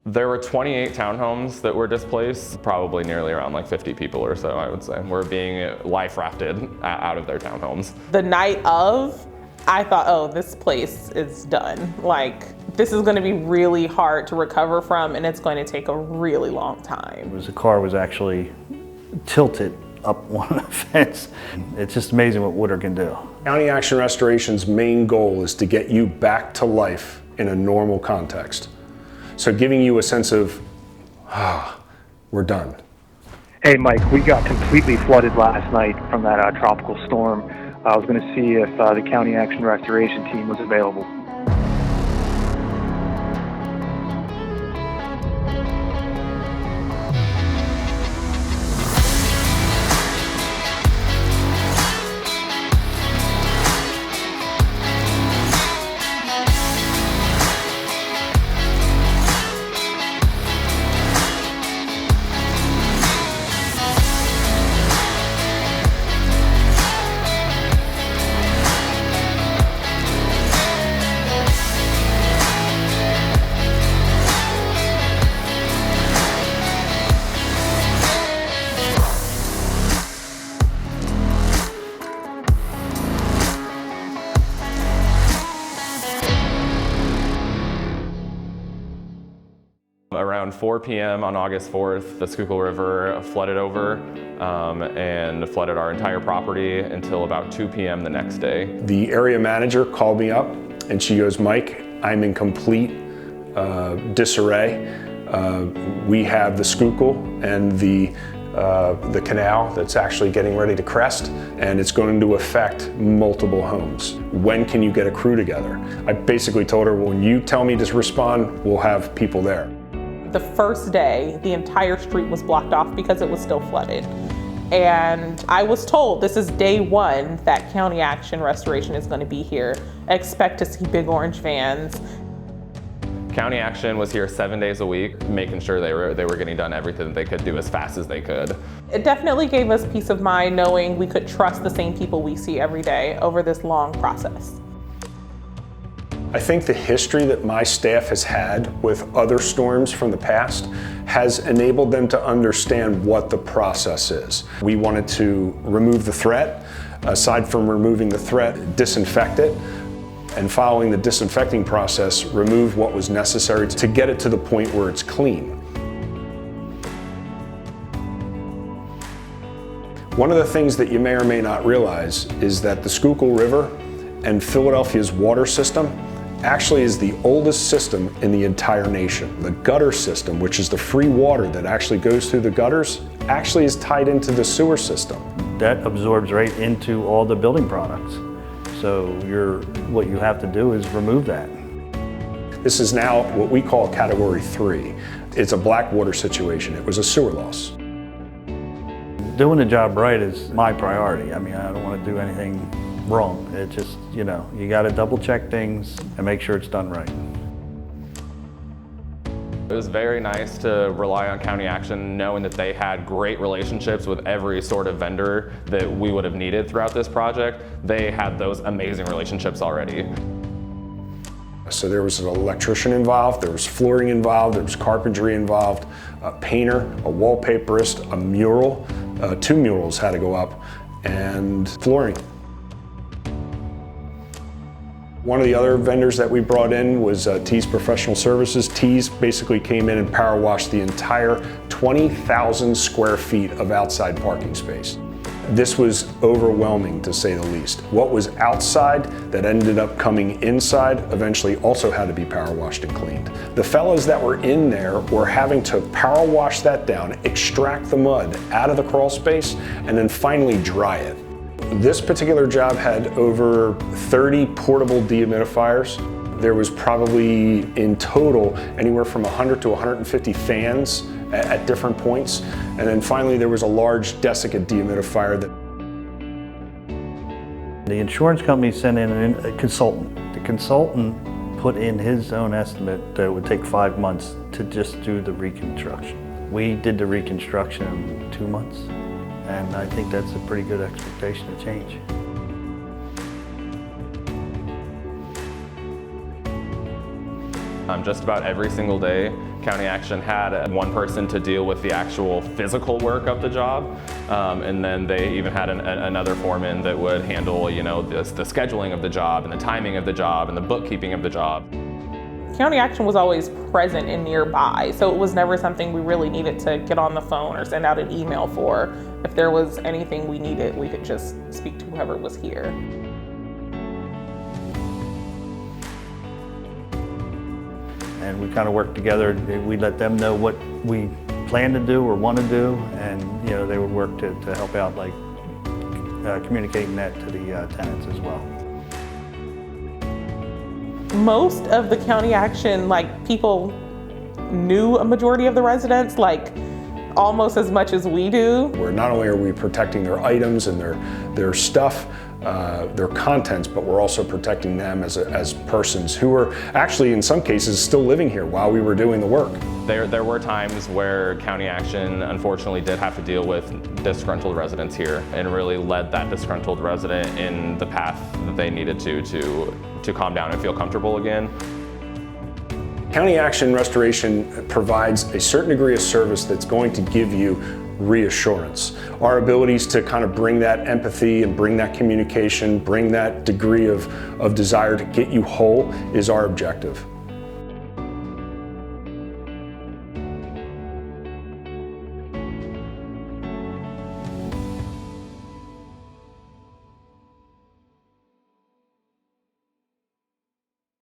There were 28 townhomes that were displaced, probably nearly around like 50 people or so, I would say, were being life rafted out of their townhomes. The night of, I thought, oh, this place is done. Like, this is gonna be really hard to recover from, and it's going to take a really long time. The car was actually tilted up one fence. It's just amazing what water can do. County Action Restoration's main goal is to get you back to life in a normal context. So giving you a sense of, we're done. Hey Mike, we got completely flooded last night from that tropical storm. I was going to see if the County Action Restoration team was available. Around 4 p.m. on August 4th, the Schuylkill River flooded over and flooded our entire property until about 2 p.m. the next day. The area manager called me up and she goes, Mike, I'm in complete disarray. We have the Schuylkill and the canal that's actually getting ready to crest, and it's going to affect multiple homes. When can you get a crew together? I basically told her, when you tell me to respond, we'll have people there. The first day, the entire street was blocked off because it was still flooded. And I was told this is day one that County Action Restoration is going to be here. Expect to see big orange vans. County Action was here 7 days a week, making sure they were getting done everything that they could do as fast as they could. It definitely gave us peace of mind knowing we could trust the same people we see every day over this long process. I think the history that my staff has had with other storms from the past has enabled them to understand what the process is. We wanted to remove the threat. Aside from removing the threat, disinfect it. And following the disinfecting process, remove what was necessary to get it to the point where it's clean. One of the things that you may or may not realize is that the Schuylkill River and Philadelphia's water system actually is the oldest system in the entire nation. The gutter system, which is the free water that actually goes through the gutters, actually is tied into the sewer system. That absorbs right into all the building products. So what you have to do is remove that. This is now what we call Category 3. It's a black water situation. It was a sewer loss. Doing the job right is my priority. I mean, I don't want to do anything wrong. It just, you got to double check things and make sure it's done right. It was very nice to rely on County Action, knowing that they had great relationships with every sort of vendor that we would have needed throughout this project. They had those amazing relationships already. So there was an electrician involved, there was flooring involved, there was carpentry involved, a painter, a wallpaperist, a mural, 2 murals had to go up, and flooring. One of the other vendors that we brought in was Tees Professional Services. Tees basically came in and power washed the entire 20,000 square feet of outside parking space. This was overwhelming, to say the least. What was outside that ended up coming inside eventually also had to be power washed and cleaned. The fellows that were in there were having to power wash that down, extract the mud out of the crawl space, and then finally dry it. This particular job had over 30 portable dehumidifiers. There was probably in total anywhere from 100 to 150 fans at different points. And then finally there was a large desiccant dehumidifier. The insurance company sent in a consultant. The consultant put in his own estimate that it would take 5 months to just do the reconstruction. We did the reconstruction in 2 months. And I think that's a pretty good expectation of change. Just about every single day, County Action had one person to deal with the actual physical work of the job, and then they even had another foreman that would handle, you know, the scheduling of the job and the timing of the job and the bookkeeping of the job. County Action was always present and nearby, so it was never something we really needed to get on the phone or send out an email for. If there was anything we needed, we could just speak to whoever was here. And we kind of worked together. We let them know what we plan to do or want to do, and you know, they would work to help out, like communicating that to the tenants as well. Most of the County Action, like, people knew a majority of the residents, like almost as much as we do. Where not only are we protecting their items and their stuff, their contents, but we're also protecting them as persons who are actually, in some cases, still living here while we were doing the work. There were times where County Action unfortunately did have to deal with disgruntled residents here, and really led that disgruntled resident in the path that they needed to calm down and feel comfortable again. County Action Restoration provides a certain degree of service that's going to give you reassurance. Our abilities to kind of bring that empathy and bring that communication, bring that degree of desire to get you whole is our objective.